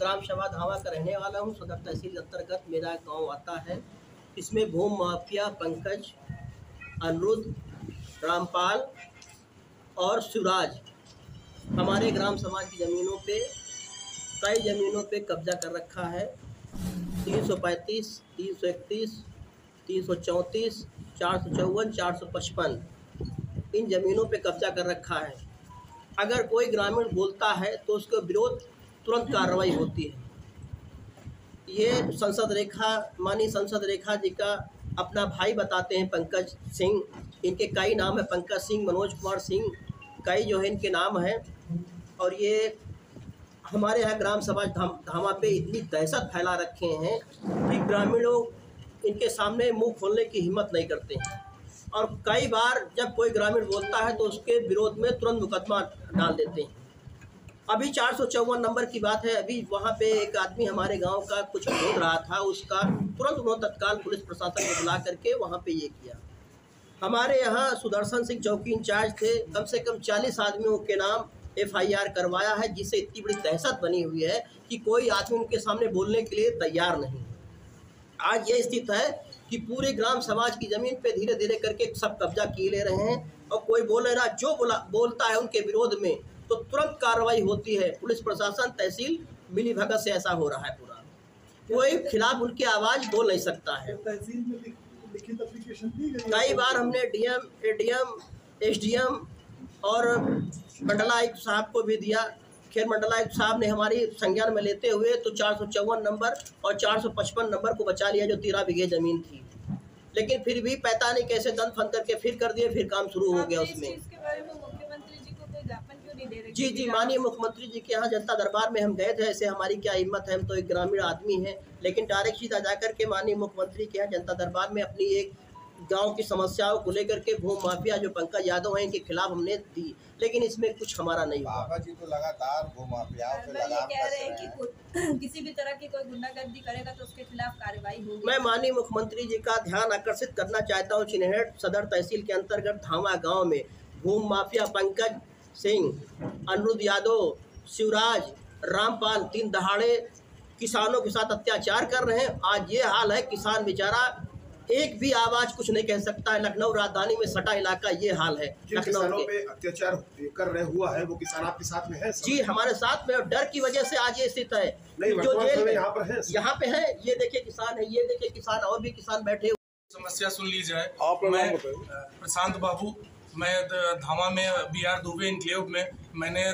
ग्राम सभा धावा का रहने वाला हूँ। सदर तहसील के अंतर्गत मेरा गांव आता है। इसमें भूमि माफिया पंकज, अनिरुद्ध, रामपाल और शिवराज हमारे ग्राम समाज की ज़मीनों पे, कई ज़मीनों पे कब्जा कर रखा है। 335, 331, 334, 454, 455 इन ज़मीनों पे कब्जा कर रखा है। अगर कोई ग्रामीण बोलता है तो उसके विरोध तुरंत कार्रवाई होती है। ये संसद रेखा, माननीय संसद रेखा जी का अपना भाई बताते हैं पंकज सिंह। इनके कई नाम है, पंकज सिंह, मनोज कुमार सिंह, कई जो है इनके नाम हैं। और ये हमारे यहाँ ग्राम सभा धामा पे इतनी दहशत फैला रखे हैं कि ग्रामीण लोग इनके सामने मुंह खोलने की हिम्मत नहीं करते हैं। और कई बार जब कोई ग्रामीण बोलता है तो उसके विरोध में तुरंत मुकदमा डाल देते हैं। अभी 454 नंबर की बात है। अभी वहाँ पे एक आदमी हमारे गांव का कुछ बोल रहा था, उसका तुरंत उन्होंने तत्काल पुलिस प्रशासन को बुला करके वहाँ पे ये किया। हमारे यहाँ सुदर्शन सिंह चौकी इंचार्ज थे, कम से कम 40 आदमियों के नाम FIR करवाया है, जिससे इतनी बड़ी दहशत बनी हुई है कि कोई आदमी उनके सामने बोलने के लिए तैयार नहीं। आज ये स्थिति है कि पूरे ग्राम समाज की ज़मीन पे धीरे धीरे करके सब कब्जा किए ले रहे हैं। और कोई बोल रहा जो बोलता है उनके विरोध में तो तुरंत कार्रवाई होती है। पुलिस प्रशासन, तहसील मिली भगत से ऐसा हो रहा है पूरा। कोई खिलाफ उनकी आवाज़ बोल नहीं सकता है। तहसील में लिखित एप्लीकेशन दी गई। कई बार हमने DM, ADM, SDM और मंडलायुक्त साहब को भी दिया। खैर मंडलायुक्त साहब ने हमारी संज्ञान में लेते हुए तो 454 नंबर और 455 नंबर को बचा लिया, जो 13 बीघे ज़मीन थी। लेकिन फिर भी पता नहीं कैसे दंड फन करके फिर कर दिए, फिर काम शुरू हो गया उसमें। मुख्यमंत्री जी को कोई ज्ञापन क्यों नहीं दे रहे? जी, माननीय मुख्यमंत्री जी के यहाँ जनता दरबार में हम गए थे। ऐसे हमारी क्या हिम्मत है, हम तो एक ग्रामीण आदमी हैं, लेकिन डायरेक्ट सीधा जाकर के माननीय मुख्यमंत्री के यहाँ जनता दरबार में अपनी एक गांव की समस्याओं को लेकर के भूमि माफिया जो पंकज यादव हैं इनके खिलाफ हमने दी, लेकिन इसमें कुछ हमारा नहीं हुआ। बाबा जी तो लगातार भूमि माफियाओं पे लगाम कह रहे हैं कि किसी भी तरह की कोई गुंडागर्दी करेगा तो उसके खिलाफ कार्रवाई होगी। मैं माननीय मुख्यमंत्री जी का ध्यान आकर्षित करना चाहता हूँ। चिन्हट सदर तहसील के अंतर्गत धामा गाँव में भूमि माफिया पंकज सिंह, अनिरुद्ध यादव, शिवराज, रामपाल 3 दहाड़े किसानों के साथ अत्याचार कर रहे हैं। आज ये हाल है, किसान बेचारा एक भी आवाज कुछ नहीं कह सकता है। लखनऊ राजधानी में सटा इलाका ये हाल है। किसानों पे अत्याचार कर रहे हुआ है वो किसान आपके साथ में है? जी, हमारे साथ में। और डर की वजह से आज ये स्थिति है। जो जेल में यहाँ पे है, ये देखिए किसान है, ये देखिए किसान, और भी किसान बैठे हुए। समस्या सुन ली जाए। मैं प्रशांत बाबू, मैं धामा में BR दुबे इनक्लेव में मैंने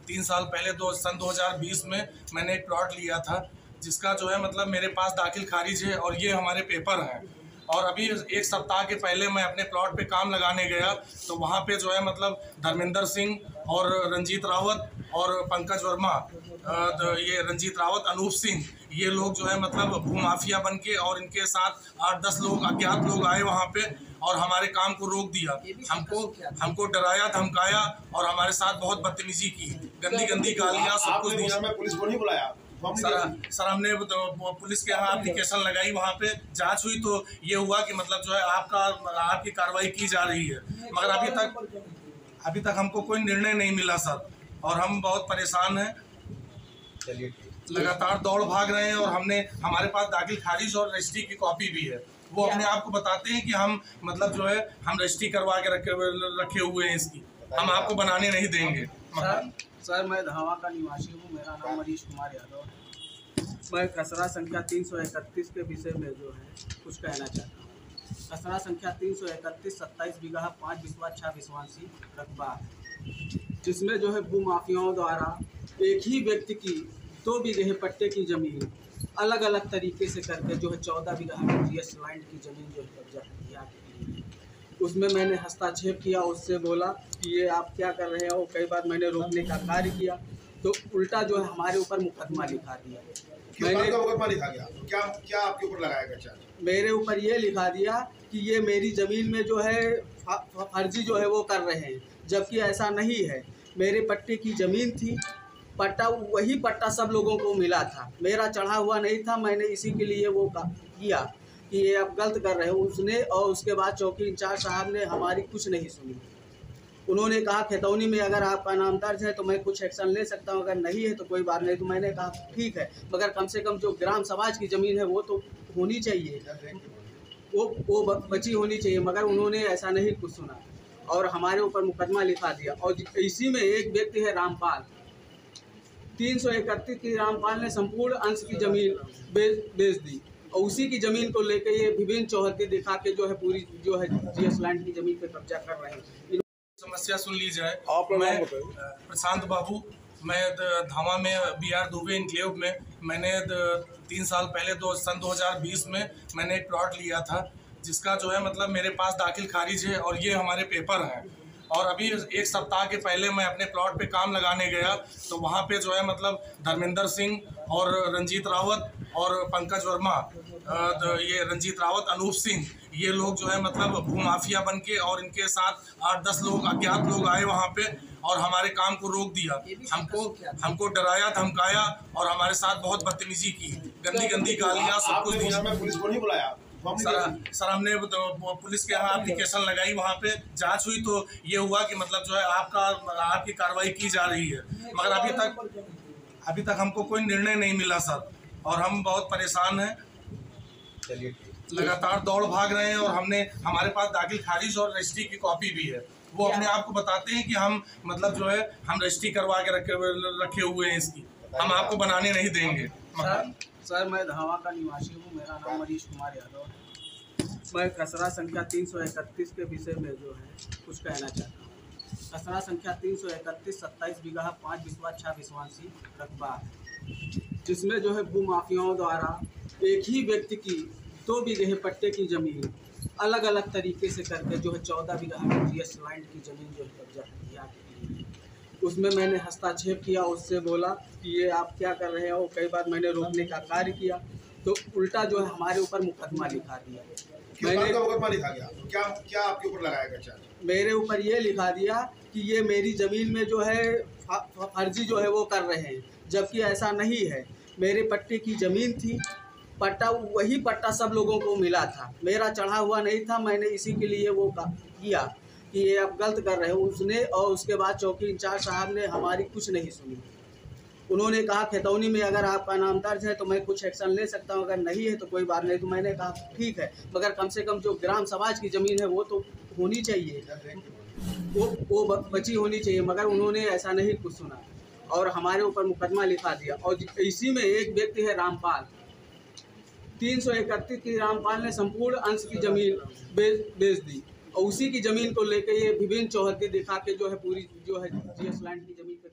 3 साल पहले सन 2020 में मैंने एक प्लॉट लिया था, जिसका जो है मतलब मेरे पास दाखिल खारिज है और ये हमारे पेपर हैं। और अभी 1 सप्ताह के पहले मैं अपने प्लॉट पे काम लगाने गया तो वहाँ पे जो है मतलब धर्मेंद्र सिंह और रंजीत रावत और पंकज वर्मा, ये रंजीत रावत, अनूप सिंह, ये लोग जो है मतलब भूमाफिया बन के और इनके साथ 8-10 लोग अज्ञात लोग आए वहाँ पे और हमारे काम को रोक दिया। हमको डराया, धमकाया और हमारे साथ बहुत बदतमीजी की, गंदी गंदी गालियाँ, सब कुछ दिया। पुलिस को नहीं बुलाया? सर हमने तो पुलिस के यहाँ एप्लीकेशन लगाई, वहाँ पे जांच हुई तो ये हुआ कि मतलब जो है आपकी कार्रवाई की जा रही है, मगर अभी तक हमको कोई निर्णय नहीं मिला सर। और हम बहुत परेशान हैं, लगातार दौड़ भाग रहे हैं। और हमारे पास दाखिल खारिज और रजिस्ट्री की कॉपी भी है। वो अपने आप को बताते हैं कि हम मतलब जो है हम रजिस्ट्री करवा के रखे हुए हैं इसकी, हम आपको बनाने नहीं देंगे। सर मैं धामा का निवासी हूँ, मेरा नाम मनीष कुमार यादव है। मैं खसरा संख्या 331 के विषय में जो है कुछ कहना चाहता हूँ। खसरा संख्या 331 27 बीघा 5 बिस्वा 6 बिस्वांसी रकबा है, जिसमें जो है भूमाफियाओं द्वारा एक ही व्यक्ति की 2 बीघे पट्टे की ज़मीन अलग अलग तरीके से करके जो है 14 बीघा GS लैंड की ज़मीन जो है कब्जा किया। उसमें मैंने हस्तक्षेप किया, उससे बोला कि ये आप क्या कर रहे हो। कई बार मैंने रोकने का कार्य किया तो उल्टा जो है हमारे ऊपर मुकदमा लिखा दिया। मैंने मुकदमा लिखा गया? क्या आपके ऊपर लगाया गया? मेरे ऊपर ये लिखा दिया कि ये मेरी ज़मीन में जो है फर्जी जो है वो कर रहे हैं, जबकि ऐसा नहीं है। मेरे पट्टे की ज़मीन थी, पट्टा वही पट्टा सब लोगों को मिला था, मेरा चढ़ा हुआ नहीं था। मैंने इसी के लिए वो किया कि ये आप गलत कर रहे हो उसने। और उसके बाद चौकी इंचार्ज साहब ने हमारी कुछ नहीं सुनी। उन्होंने कहा खैतौनी में अगर आपका नाम दर्ज है तो मैं कुछ एक्शन ले सकता हूं, अगर नहीं है तो कोई बात नहीं। तो मैंने कहा ठीक है, मगर कम से कम जो ग्राम समाज की ज़मीन है वो तो होनी चाहिए, वो बची होनी चाहिए। मगर उन्होंने ऐसा नहीं कुछ सुना और हमारे ऊपर मुकदमा लिखा दिया। और इसी में एक व्यक्ति है रामपाल, 331 की रामपाल ने संपूर्ण अंश की ज़मीन बेच दी और उसी की ज़मीन को लेकर ये विभिन्न चौहद्दी दिखा के जो है पूरी जो है जीएस लैंड की ज़मीन पे कब्जा कर रहे हैं। समस्या सुन ली जाए। मैं प्रशांत बाबू, मैं धामा में BR दुबे इनक्लेव में मैंने 3 साल पहले सन 2020 में मैंने एक प्लॉट लिया था, जिसका जो है मतलब मेरे पास दाखिल खारिज है और ये हमारे पेपर हैं। और अभी 1 सप्ताह के पहले मैं अपने प्लॉट पे काम लगाने गया तो वहाँ पे जो है मतलब धर्मेंद्र सिंह और रंजीत रावत और पंकज वर्मा, ये रंजीत रावत, अनूप सिंह, ये लोग जो है मतलब भूमाफिया बन के और इनके साथ 8-10 लोग अज्ञात लोग आए वहाँ पे और हमारे काम को रोक दिया। हमको डराया, धमकाया और हमारे साथ बहुत बदतमीजी की, गंदी गंदी गालियाँ, सब कुछ दिया। पुलिस को नहीं बुलाया सर हमने तो पुलिस के यहाँ एप्लीकेशन लगाई, वहाँ पे जांच हुई तो ये हुआ कि मतलब जो है आपकी कार्रवाई की जा रही है, मगर अभी तक हमको कोई निर्णय नहीं मिला सर। और हम बहुत परेशान हैं, लगातार दौड़ भाग रहे हैं और हमारे पास दाखिल खारिज और रजिस्ट्री की कॉपी भी है। वो अपने आप को बताते हैं कि हम मतलब जो है हम रजिस्ट्री करवा के रखे हुए हैं इसकी, हम आपको बनाने नहीं देंगे। सर मैं धावा का निवासी हूँ, मेरा नाम मनीष कुमार यादव है। मैं खसरा संख्या 331 के विषय में जो है कुछ कहना चाहता हूँ। खसरा संख्या 331 27 बीघा 5 बिस्वा 6 बिस्वांसी रकबा है, जिसमें जो है भूमाफियाओं द्वारा एक ही व्यक्ति की 2 बीघे पट्टे की ज़मीन अलग अलग तरीके से करके जो है 14 बीघा में जीएस लैंड की ज़मीन जो है कब्जा किया। उसमें मैंने हस्तक्षेप किया, उससे बोला कि ये आप क्या कर रहे हो। कई बार मैंने रोकने का कार्य किया तो उल्टा जो है हमारे ऊपर मुकदमा लिखा दिया। मैंने मुकदमा लिखा गया, क्या आपके ऊपर लगाया गया चार्ज? मेरे ऊपर ये लिखा दिया कि ये मेरी ज़मीन में जो है फर्जी जो है वो कर रहे हैं, जबकि ऐसा नहीं है। मेरे पट्टे की ज़मीन थी, पट्टा वही पट्टा सब लोगों को मिला था, मेरा चढ़ा हुआ नहीं था। मैंने इसी के लिए वो किया कि ये आप गलत कर रहे हो उसने। और उसके बाद चौकी इंचार्ज साहब ने हमारी कुछ नहीं सुनी। उन्होंने कहा खैतौनी में अगर आपका नाम दर्ज है तो मैं कुछ एक्शन ले सकता हूं, अगर नहीं है तो कोई बात नहीं। तो मैंने कहा ठीक है, मगर कम से कम जो ग्राम समाज की ज़मीन है वो तो होनी चाहिए, वो बची होनी चाहिए। मगर उन्होंने ऐसा नहीं कुछ सुना और हमारे ऊपर मुकदमा लिखा दिया। और इसी में एक व्यक्ति है रामपाल, 331 की रामपाल ने संपूर्ण अंश की ज़मीन बेच दी और उसी की ज़मीन को लेकर ये विभिन्न चौहद्दी दिखा के जो है पूरी जो है जीएस लैंड की ज़मीन पे